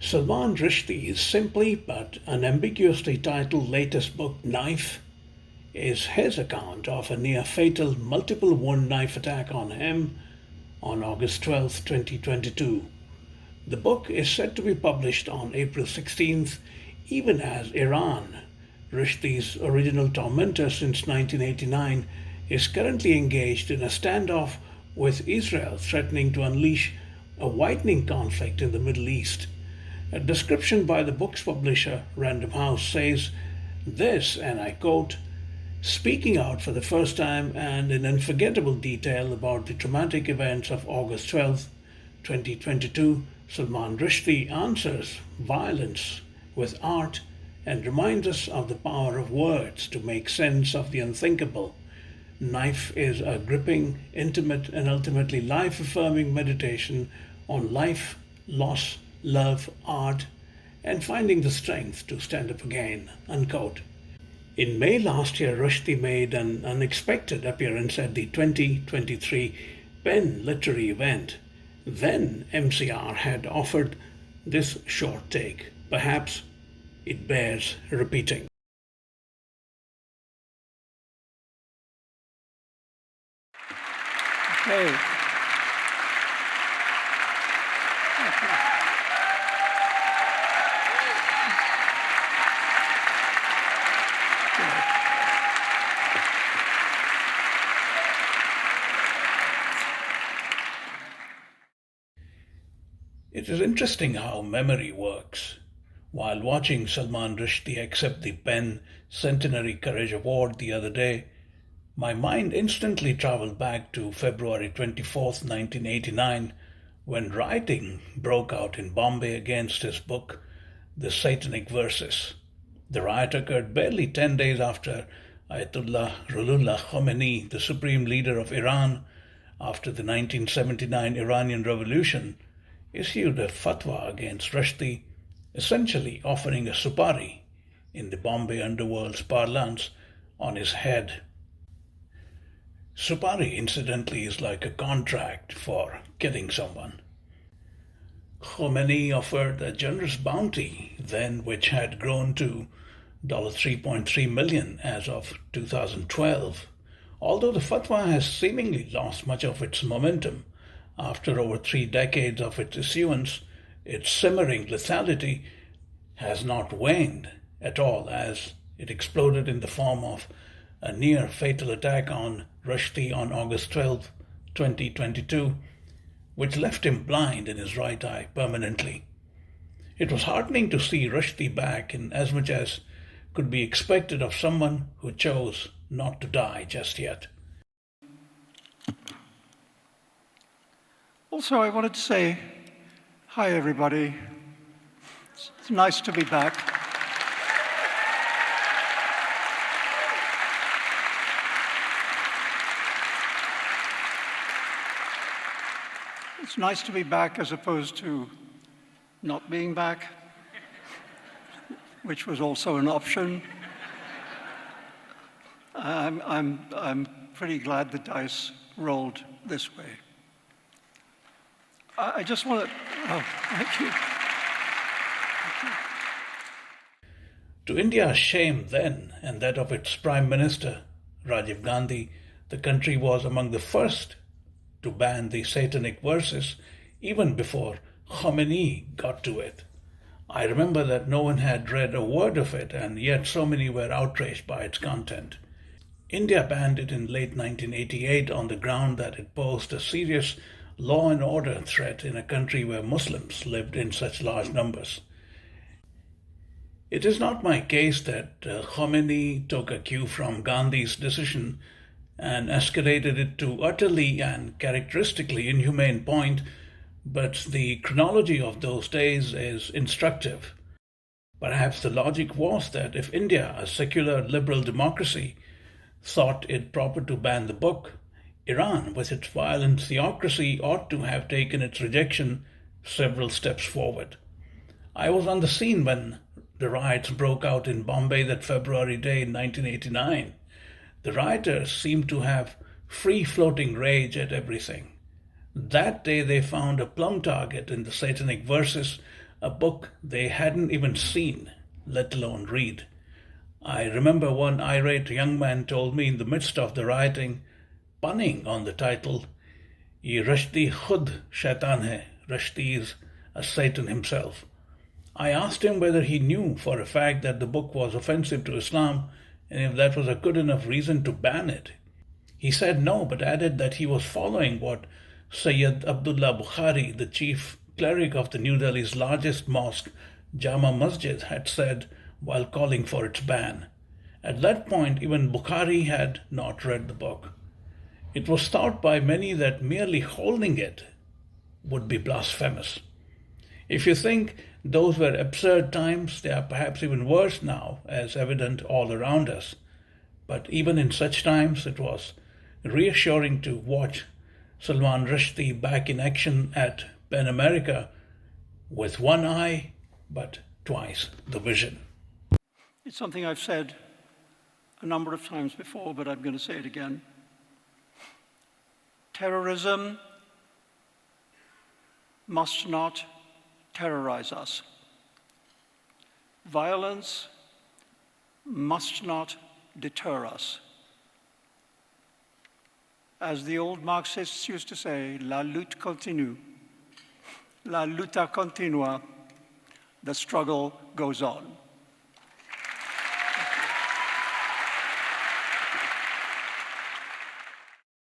Salman Rushdie's simply but unambiguously titled latest book, Knife, is his account of a near fatal multiple wound knife attack on him on August 12, 2022. The book is set to be published on April 16th, even as Iran, Rushdie's original tormentor since 1989, is currently engaged in a standoff with Israel, threatening to unleash a widening conflict in the Middle East. A description by the book's publisher, Random House, says this, and I quote, "Speaking out for the first time and in unforgettable detail about the traumatic events of August 12, 2022, Salman Rushdie answers violence with art and reminds us of the power of words to make sense of the unthinkable. Knife is a gripping, intimate, and ultimately life-affirming meditation on life, loss, love, art, and finding the strength to stand up again." Unquote. In May last year, Rushdie made an unexpected appearance at the 2023 Penn Literary event. Then MCR had offered this short take. Perhaps it bears repeating. Okay. It is interesting how memory works. While watching Salman Rushdie accept the Penn Centenary Courage Award the other day, my mind instantly traveled back to February 24th, 1989, when rioting broke out in Bombay against his book, The Satanic Verses. The riot occurred barely 10 days after Ayatollah Ruhollah Khomeini, the supreme leader of Iran after the 1979 Iranian Revolution, issued a fatwa against Rushdie, essentially offering a supari, in the Bombay underworld's parlance, on his head. Supari, incidentally, is like a contract for killing someone. Khomeini offered a generous bounty then, which had grown to $3.3 million as of 2012. Although the fatwa has seemingly lost much of its momentum after over 3 decades of its issuance, its simmering lethality has not waned at all, as it exploded in the form of a near-fatal attack on Rushdie on August 12, 2022, which left him blind in his right eye permanently. It was heartening to see Rushdie back in as much as could be expected of someone who chose not to die just yet. Also, I wanted to say hi, everybody. It's nice to be back. It's nice to be back as opposed to not being back, which was also an option. I'm pretty glad the dice rolled this way. I just want to, thank you. To India's shame then, and that of its Prime Minister, Rajiv Gandhi, the country was among the first to ban the Satanic Verses even before Khomeini got to it. I remember that no one had read a word of it, and yet so many were outraged by its content. India banned it in late 1988 on the ground that it posed a serious law and order threat in a country where Muslims lived in such large numbers. It is not my case that Khomeini took a cue from Gandhi's decision and escalated it to utterly and characteristically inhumane point, but the chronology of those days is instructive. Perhaps the logic was that if India, a secular liberal democracy, thought it proper to ban the book, Iran, with its violent theocracy, ought to have taken its rejection several steps forward. I was on the scene when the riots broke out in Bombay that February day in 1989. The rioters seemed to have free-floating rage at everything. That day they found a plum target in the Satanic Verses, a book they hadn't even seen, let alone read. I remember one irate young man told me in the midst of the rioting, punning on the title, Ye Rushdie Khud Shaitan Hai. Rushdie is a Satan himself. I asked him whether he knew for a fact that the book was offensive to Islam and if that was a good enough reason to ban it. He said no, but added that he was following what Sayyid Abdullah Bukhari, the chief cleric of the New Delhi's largest mosque, Jama Masjid, had said while calling for its ban. At that point, even Bukhari had not read the book. It was thought by many that merely holding it would be blasphemous. If you think those were absurd times, they are perhaps even worse now, as evident all around us. But even in such times, it was reassuring to watch Salman Rushdie back in action at PEN America with one eye, but twice the vision. It's something I've said a number of times before, but I'm going to say it again. Terrorism must not terrorize us. Violence must not deter us. As the old Marxists used to say, la lutte continue, la lutte continua, the struggle goes on.